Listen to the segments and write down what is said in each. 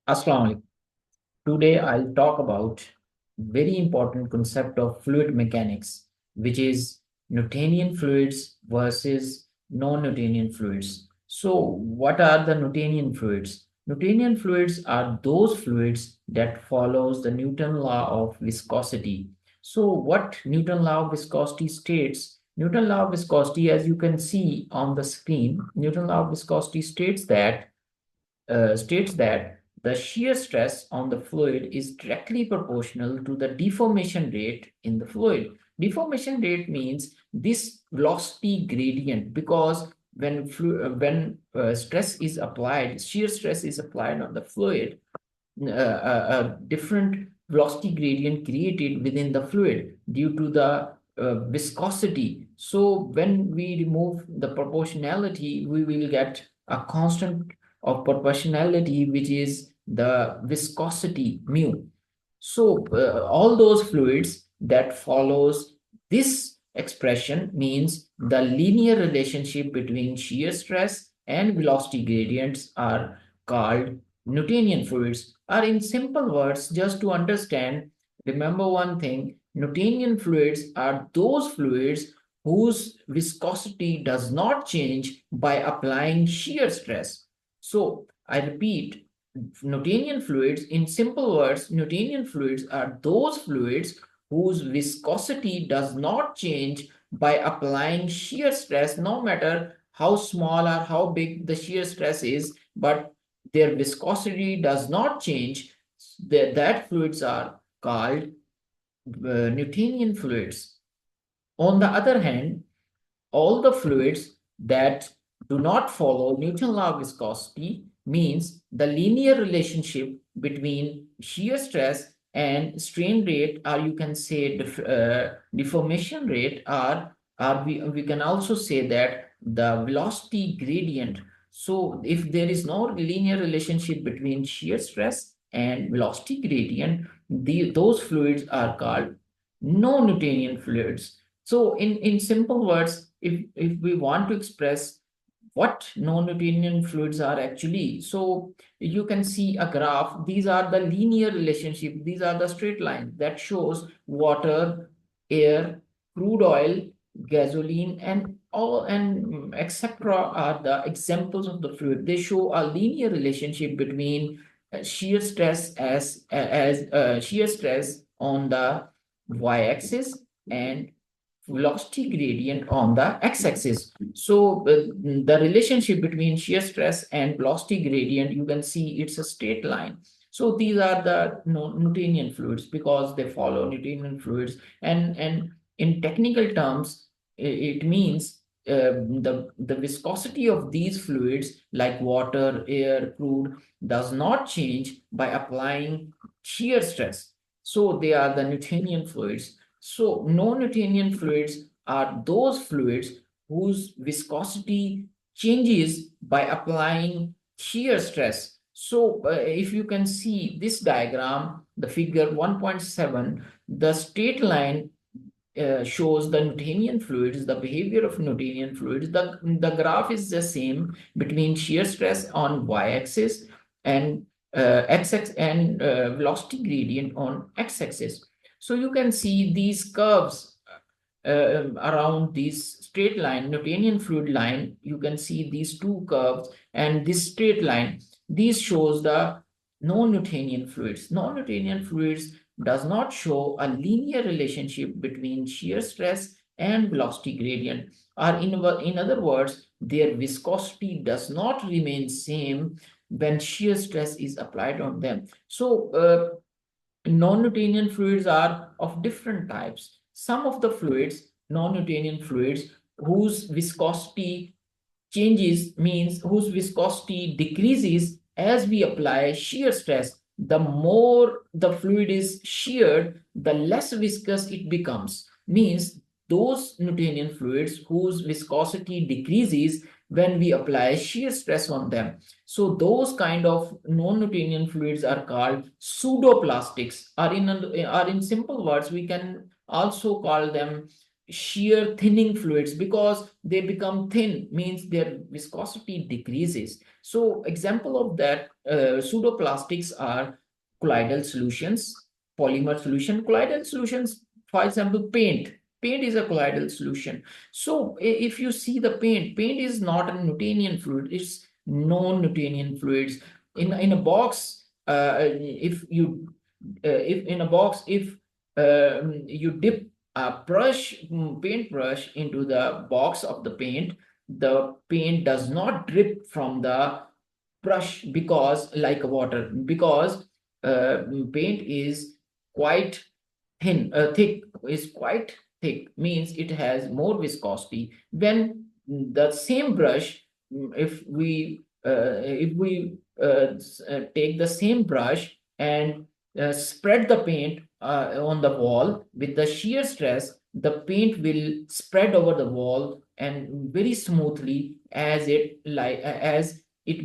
Assalamu alaikum. Today I'll talk about very important concept of fluid mechanics, which is Newtonian fluids versus non-Newtonian fluids. So, what are the Newtonian fluids? Newtonian fluids are those fluids that follows the Newton law of viscosity. So, what Newton law of viscosity states? Newton law of viscosity, as you can see on the screen, Newton law of viscosity states that the shear stress on the fluid is directly proportional to the deformation rate in the fluid. Deformation rate means this velocity gradient, because when stress is applied, shear stress is applied on the fluid, a different velocity gradient created within the fluid due to the viscosity. So when we remove the proportionality, we will get a constant of proportionality, which is the viscosity mu. So all those fluids that follows this expression means the linear relationship between shear stress and velocity gradients are called Newtonian fluids. Or in simple words, just to understand, remember one thing: Newtonian fluids are those fluids whose viscosity does not change by applying shear stress. So I repeat, Newtonian fluids, in simple words, Newtonian fluids are those fluids whose viscosity does not change by applying shear stress, no matter how small or how big the shear stress is, but their viscosity does not change. That fluids are called Newtonian fluids. On the other hand, all the fluids that do not follow Newton law of viscosity means the linear relationship between shear stress and strain rate, or you can say deformation rate, or we can also say that the velocity gradient. So if there is no linear relationship between shear stress and velocity gradient, those fluids are called non-Newtonian fluids. So in simple words, if we want to express what non-Newtonian fluids are actually, so you can see a graph. These are the linear relationship. These are the straight lines that shows water, air, crude oil, gasoline, and all and etc. are the examples of the fluid. They show a linear relationship between shear stress as shear stress on the y-axis and velocity gradient on the x-axis. So the relationship between shear stress and velocity gradient, you can see it's a straight line. So these are the Newtonian fluids because they follow Newtonian fluids. And in technical terms, it means the viscosity of these fluids like water, air, crude does not change by applying shear stress. So they are the Newtonian fluids. So non-Newtonian fluids are those fluids whose viscosity changes by applying shear stress. So if you can see this diagram, the figure 1.7, the straight line shows the Newtonian fluids, the behavior of Newtonian fluids. The graph is the same between shear stress on y-axis and x-axis and velocity gradient on x-axis. So you can see these curves around this straight line, Newtonian fluid line. You can see these two curves and this straight line. These shows the non-Newtonian fluids. Non-Newtonian fluids does not show a linear relationship between shear stress and velocity gradient, or in other words, their viscosity does not remain same when shear stress is applied on them. So non-Newtonian fluids are of different types. Some of the fluids, non-Newtonian fluids, whose viscosity changes means whose viscosity decreases as we apply shear stress. The more the fluid is sheared, the less viscous it becomes. Means those Newtonian fluids whose viscosity decreases when we apply shear stress on them. So those kind of non-Newtonian fluids are called pseudoplastics. Or in simple words, we can also call them shear thinning fluids, because they become thin means their viscosity decreases. So example of that pseudoplastics are colloidal solutions, polymer solution. Colloidal solutions, for example, paint is a colloidal solution. So if you see the paint is not a Newtonian fluid, it's non-Newtonian fluids. In a box, if you if in a box, if you dip a paint brush into the box of the paint does not drip from the brush because like water, because paint is quite thick, is quite thick, means it has more viscosity. When the same brush, if we take the same brush and spread the paint on the wall with the shear stress, the paint will spread over the wall and very smoothly as it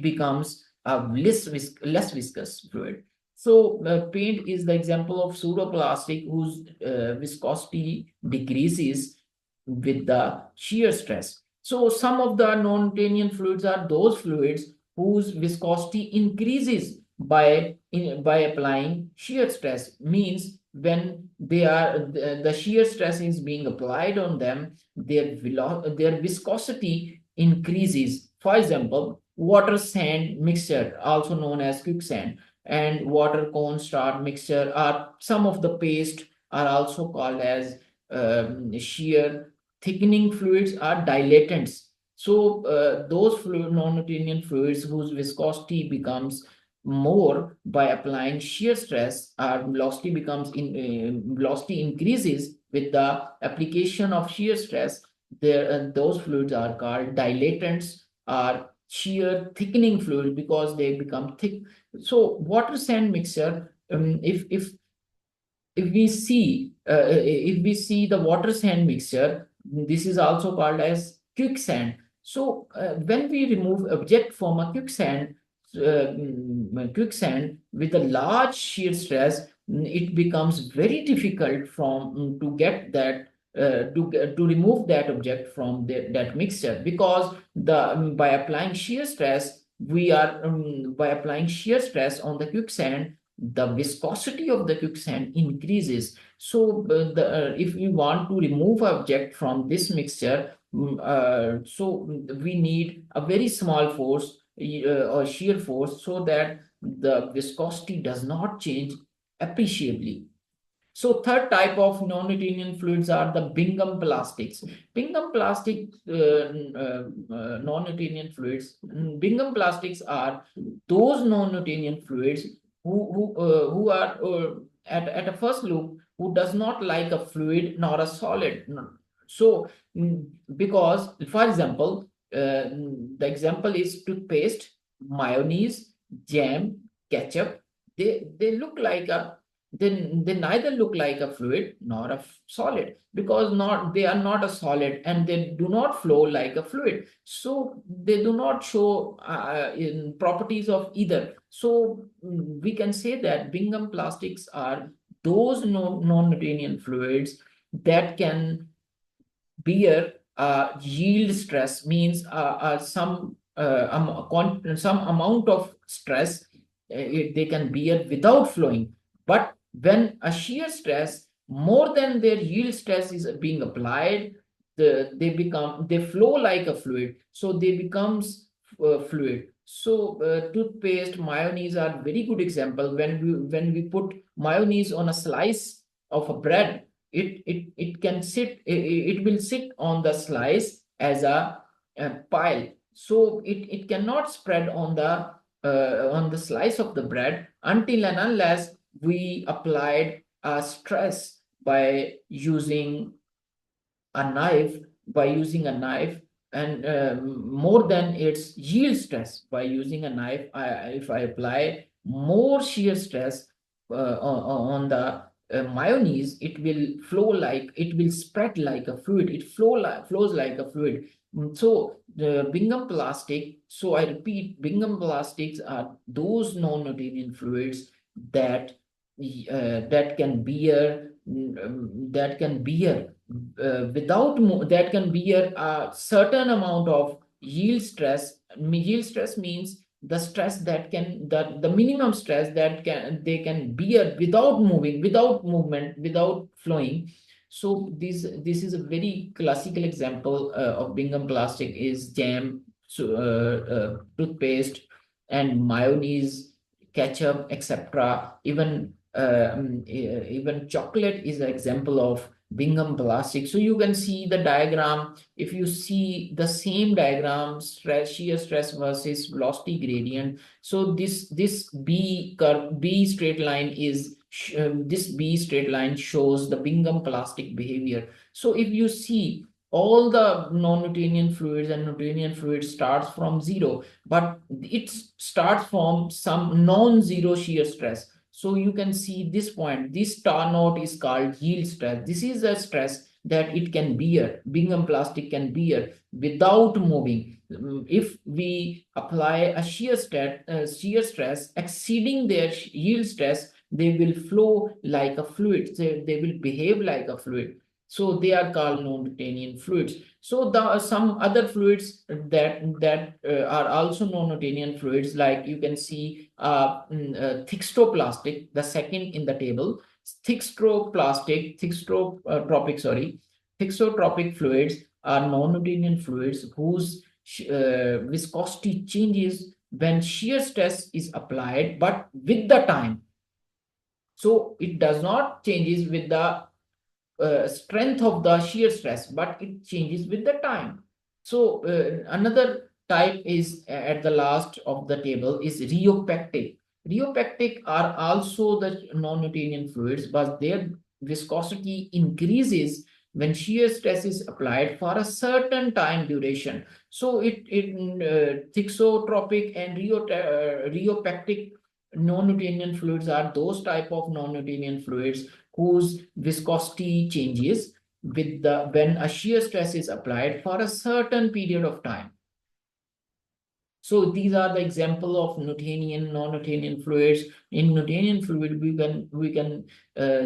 becomes a less viscous fluid. So paint is the example of pseudoplastic whose viscosity decreases with the shear stress. So some of the non-Newtonian fluids are those fluids whose viscosity increases by applying shear stress. Means when the shear stress is being applied on them, their viscosity increases. For example, water sand mixture, also known as quicksand, and water cornstarch mixture are some of the paste, are also called as shear thickening fluids, are dilatants. So those non-Newtonian fluids whose viscosity becomes more by applying shear stress, our velocity increases with the application of shear stress. Those fluids are called dilatants, are shear thickening fluid because they become thick. So water sand mixture, if we see the water sand mixture, this is also called as quicksand. So when we remove object from a quicksand with a large shear stress, it becomes very difficult to get that to remove that object from that mixture, because by applying shear stress, by applying shear stress on the quicksand, the viscosity of the quicksand increases. So if we want to remove object from this mixture, so we need a very small force or shear force, so that the viscosity does not change appreciably. So third type of non-Newtonian fluids are the Bingham plastics. Bingham plastic non-Newtonian fluids. Bingham plastics are those non-Newtonian fluids who are at a first look who does not like a fluid nor a solid. So because, for example, the example is toothpaste, mayonnaise, jam, ketchup. They look like a they neither look like a fluid nor a solid, because they are not a solid and they do not flow like a fluid. So they do not show in properties of either. So we can say that Bingham plastics are those non-Newtonian fluids that can bear yield stress, means some amount of stress they can bear without flowing. But when a shear stress more than their yield stress is being applied, they flow like a fluid, so they becomes fluid. So toothpaste, mayonnaise are very good example. When we put mayonnaise on a slice of a bread, it can sit, it will sit on the slice as a pile. So it cannot spread on the slice of the bread until and unless we applied a stress by using a knife, and more than its yield stress. By using a knife, if I apply more shear stress on the mayonnaise, it will spread like a fluid, flows like a fluid. So the Bingham plastic, so I repeat, Bingham plastics are those non-Newtonian fluids that that can bear that can bear that can bear a certain amount of yield stress. Yield stress means the stress that can the minimum stress that they can bear without moving, without movement, without flowing. So this is a very classical example of Bingham plastic is jam, so toothpaste, and mayonnaise, ketchup, etc. Even chocolate is an example of Bingham plastic. So you can see the diagram. If you see the same diagram, stress, shear stress versus velocity gradient. So this B curve, B straight line is this B straight line shows the Bingham plastic behavior. So if you see all the non-Newtonian fluids, and Newtonian fluid starts from zero, but it starts from some non-zero shear stress. So you can see this point, this star note is called yield stress. This is a stress that it can bear, Bingham plastic can bear without moving. If we apply a shear stress exceeding their yield stress, they will flow like a fluid. They will behave like a fluid. So they are called non-Newtonian fluids. So some other fluids that are also non-Newtonian fluids, like you can see thixoplastic, the second in the table. Thixotropic fluids are non-Newtonian fluids whose viscosity changes when shear stress is applied, but with the time. So it does not changes with the strength of the shear stress, but it changes with the time. So another type is at the last of the table is rheopectic. Rheopectic are also the non-Newtonian fluids, but their viscosity increases when shear stress is applied for a certain time duration. So thixotropic and rheopectic non-Newtonian fluids are those type of non-Newtonian fluids whose viscosity changes with the when a shear stress is applied for a certain period of time. So these are the example of Newtonian, non-Newtonian fluids. In Newtonian fluid, we can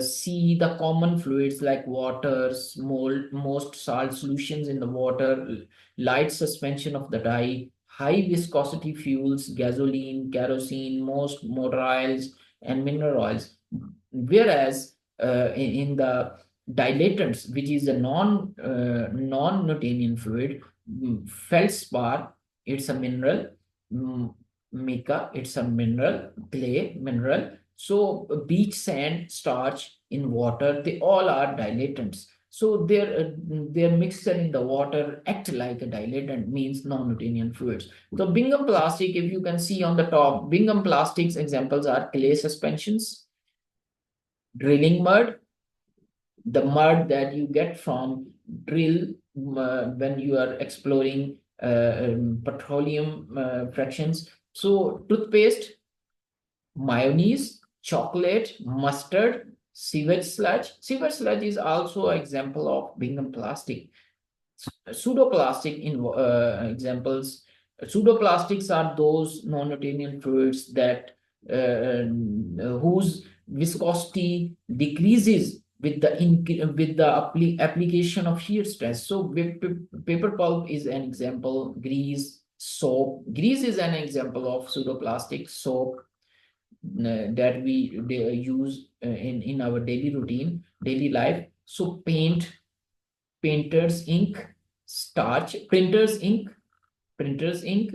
see the common fluids like water, most salt solutions in the water, light suspension of the dye, high viscosity fuels, gasoline, kerosene, most motor oils, and mineral oils. Whereas in the dilatants, which is a non-Newtonian fluid, feldspar, it's a mineral, mica, it's a mineral, clay, mineral. So beach sand, starch in water, they all are dilatants. So their mixture in the water act like a dilatant, means non-Newtonian fluids. So Bingham plastic, if you can see on the top, Bingham plastics examples are clay suspensions, drilling mud, the mud that you get from drill when you are exploring petroleum fractions. So toothpaste, mayonnaise, chocolate, mustard, sewage sludge. Sewage sludge is also an example of Bingham plastic. Pseudoplastic in examples. Pseudoplastics are those non-Newtonian fluids that whose viscosity decreases with the application of shear stress. So paper pulp is an example. Grease, soap. Grease is an example of pseudoplastic. Soap that we use in our daily routine, daily life. So painter's ink, starch, printer's ink,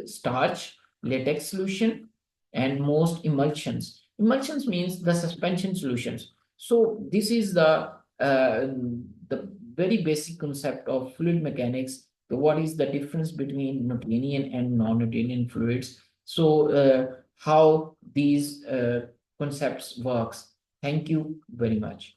starch, latex solution, and most emulsions. Emulsions means the suspension solutions. So this is the very basic concept of fluid mechanics. What is the difference between Newtonian and non-Newtonian fluids? So how these concepts works. Thank you very much.